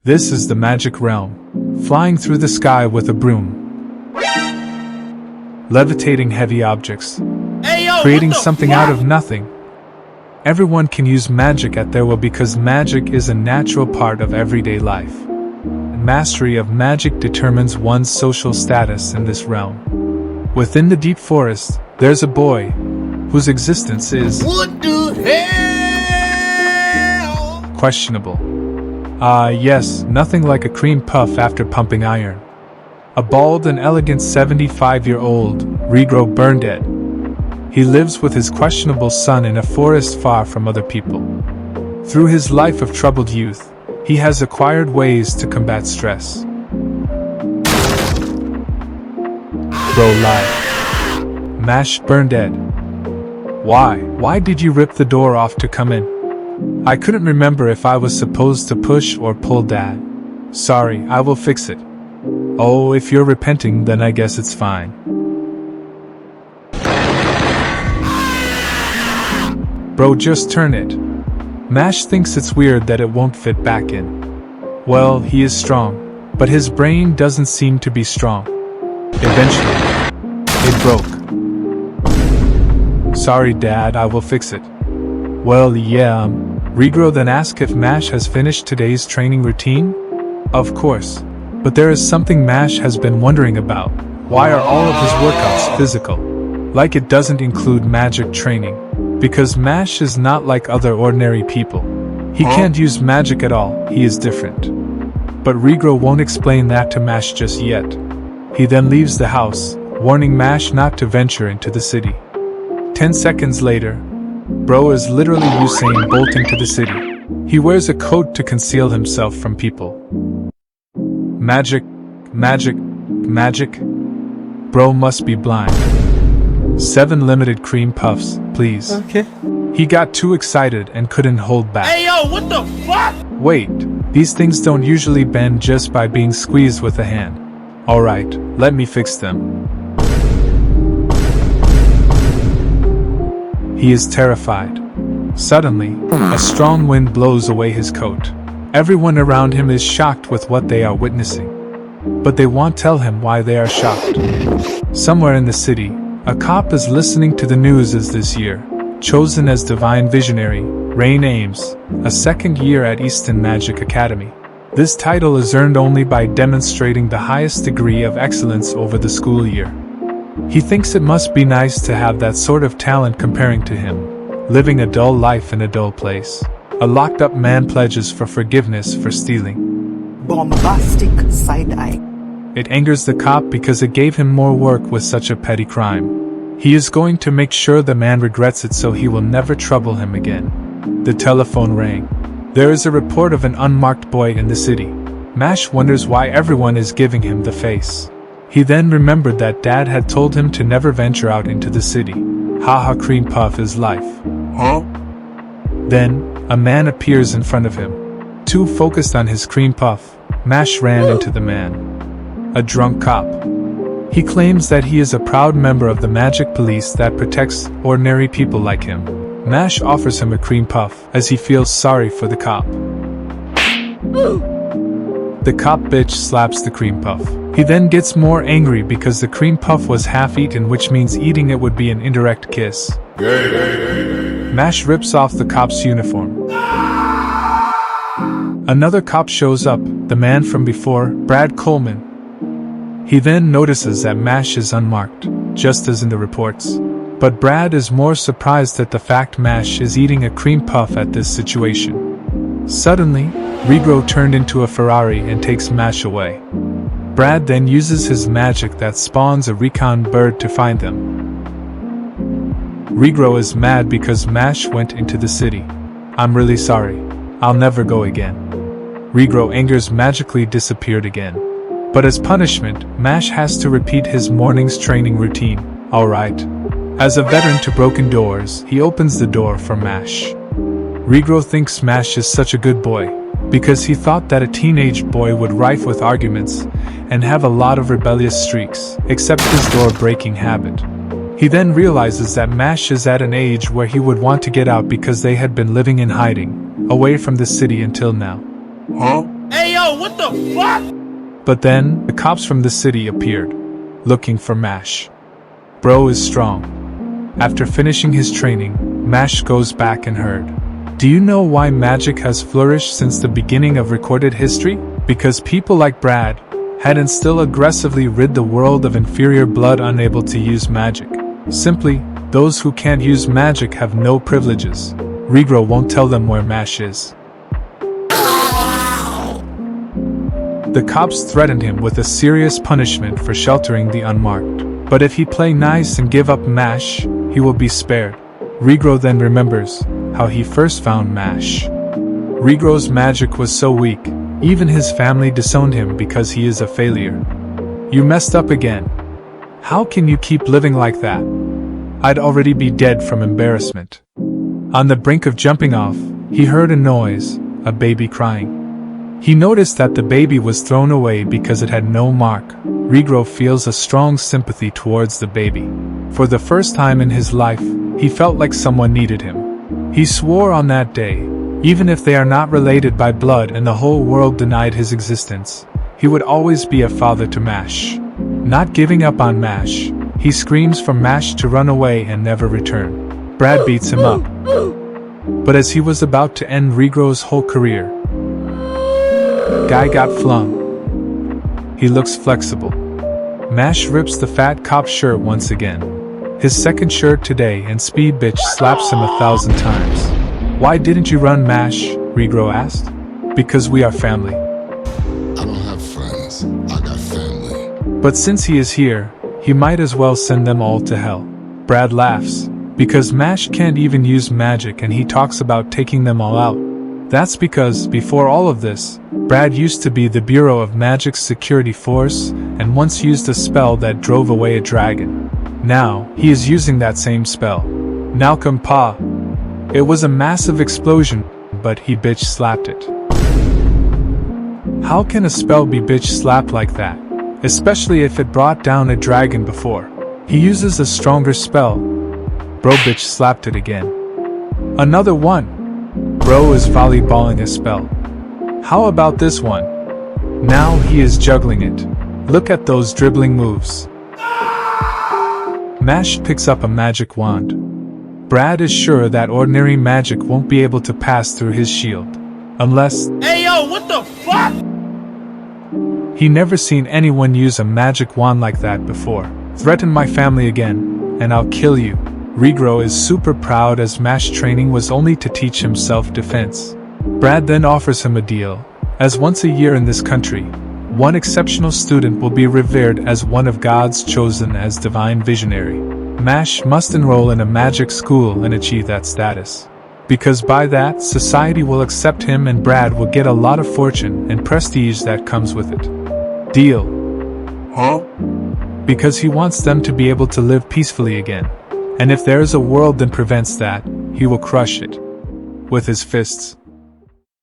This is the magic realm, flying through the sky with a broom, levitating heavy objects, creating something out of nothing. Everyone can use magic at their will because magic is a natural part of everyday life. Mastery of magic determines one's social status in this realm. Within the deep forest, there's a boy whose existence is questionable. Yes, nothing like a cream puff after pumping iron. A bald and elegant 75-year-old Mash Burnedead. He lives with his questionable son in a forest far from other people. Through his life of troubled youth, he has acquired ways to combat stress. Bro life. Mash Burnedead. Why did you rip the door off to come in? I couldn't remember if I was supposed to push or pull, Dad. Sorry, I will fix it. Oh, if you're repenting, then I guess it's fine. Bro, just turn it. Mash thinks it's weird that it won't fit back in. Well, he is strong, but his brain doesn't seem to be strong. Eventually, it broke. Sorry, Dad, I will fix it. Well, yeah, Regro then asks if Mash has finished today's training routine? Of course, but there is something Mash has been wondering about. Why are all of his workouts physical? Like it doesn't include magic training. Because Mash is not like other ordinary people. He can't use magic at all, he is different. But Regro won't explain that to Mash just yet. He then leaves the house, warning Mash not to venture into the city. 10 seconds later, Bro is literally Usain bolting to the city. He wears a coat to conceal himself from people. Magic. Bro must be blind. 7 limited cream puffs, please. Okay. He got too excited and couldn't hold back. Hey yo, what the fuck? Wait, these things don't usually bend just by being squeezed with a hand. Alright, let me fix them. He is terrified. Suddenly, a strong wind blows away his coat. Everyone around him is shocked with what they are witnessing. But they won't tell him why they are shocked. Somewhere in the city, a cop is listening to the news as this year, chosen as Divine Visionary, Rain Ames, a second year at Easton Magic Academy. This title is earned only by demonstrating the highest degree of excellence over the school year. He thinks it must be nice to have that sort of talent comparing to him, living a dull life in a dull place. A locked-up man pledges for forgiveness for stealing. Bombastic side-eye. It angers the cop because it gave him more work with such a petty crime. He is going to make sure the man regrets it so he will never trouble him again. The telephone rang. There is a report of an unmarked boy in the city. Mash wonders why everyone is giving him the face. He then remembered that Dad had told him to never venture out into the city. Haha, cream puff is life. Huh? Then, a man appears in front of him. Too focused on his cream puff, Mash ran into the man. A drunk cop. He claims that he is a proud member of the magic police that protects ordinary people like him. Mash offers him a cream puff as he feels sorry for the cop. The cop bitch slaps the cream puff. He then gets more angry because the cream puff was half eaten, which means eating it would be an indirect kiss. Mash rips off the cop's uniform. Another cop shows up, the man from before, Brad Coleman. He then notices that Mash is unmarked, just as in the reports. But Brad is more surprised at the fact Mash is eating a cream puff at this situation. Suddenly, Regro turned into a Ferrari and takes Mash away. Brad then uses his magic that spawns a recon bird to find them. Regro is mad because Mash went into the city. I'm really sorry. I'll never go again. Regro angers magically disappeared again. But as punishment, Mash has to repeat his morning's training routine. Alright. As a veteran to broken doors, he opens the door for Mash. Regro thinks Mash is such a good boy, because he thought that a teenage boy would rife with arguments and have a lot of rebellious streaks, except his door-breaking habit. He then realizes that Mash is at an age where he would want to get out because they had been living in hiding, away from the city until now. Huh? Hey yo, what the fuck? But then, the cops from the city appeared, looking for Mash. Bro is strong. After finishing his training, Mash goes back and heard. Do you know why magic has flourished since the beginning of recorded history? Because people like Brad had and still aggressively rid the world of inferior blood unable to use magic. Simply, those who can't use magic have no privileges. Regro won't tell them where Mash is. The cops threatened him with a serious punishment for sheltering the unmarked. But if he play nice and give up Mash, he will be spared. Regro then remembers how he first found Mash. Regro's magic was so weak, even his family disowned him because he is a failure. You messed up again. How can you keep living like that? I'd already be dead from embarrassment. On the brink of jumping off, he heard a noise, a baby crying. He noticed that the baby was thrown away because it had no mark. Regro feels a strong sympathy towards the baby. For the first time in his life, he felt like someone needed him. He swore on that day, even if they are not related by blood and the whole world denied his existence, he would always be a father to Mash. Not giving up on Mash, he screams for Mash to run away and never return. Brad beats him up. But as he was about to end Regro's whole career, Guy got flung. He looks flexible. Mash rips the fat cop shirt once again. His second shirt today and Speed Bitch slaps him 1,000 times. Why didn't you run, Mash? Regro asked. Because we are family. I don't have friends, I got family. But since he is here, he might as well send them all to hell. Brad laughs. Because Mash can't even use magic and he talks about taking them all out. That's because, before all of this, Brad used to be the Bureau of Magic's security force and once used a spell that drove away a dragon. Now, he is using that same spell. Malcolm Pa. It was a massive explosion, but he bitch slapped it. How can a spell be bitch slapped like that? Especially if it brought down a dragon before. He uses a stronger spell. Bro bitch slapped it again. Another one. Bro is volleyballing a spell. How about this one? Now he is juggling it. Look at those dribbling moves. Mash picks up a magic wand. Brad is sure that ordinary magic won't be able to pass through his shield. Unless... Hey yo, what the fuck? He never seen anyone use a magic wand like that before. Threaten my family again, and I'll kill you. Regro is super proud as Mash training was only to teach him self-defense. Brad then offers him a deal. As once a year in this country, one exceptional student will be revered as one of God's chosen as divine visionary. Mash must enroll in a magic school and achieve that status. Because by that, society will accept him and Brad will get a lot of fortune and prestige that comes with it. Deal. Huh? Because he wants them to be able to live peacefully again. And if there is a world that prevents that, he will crush it with his fists.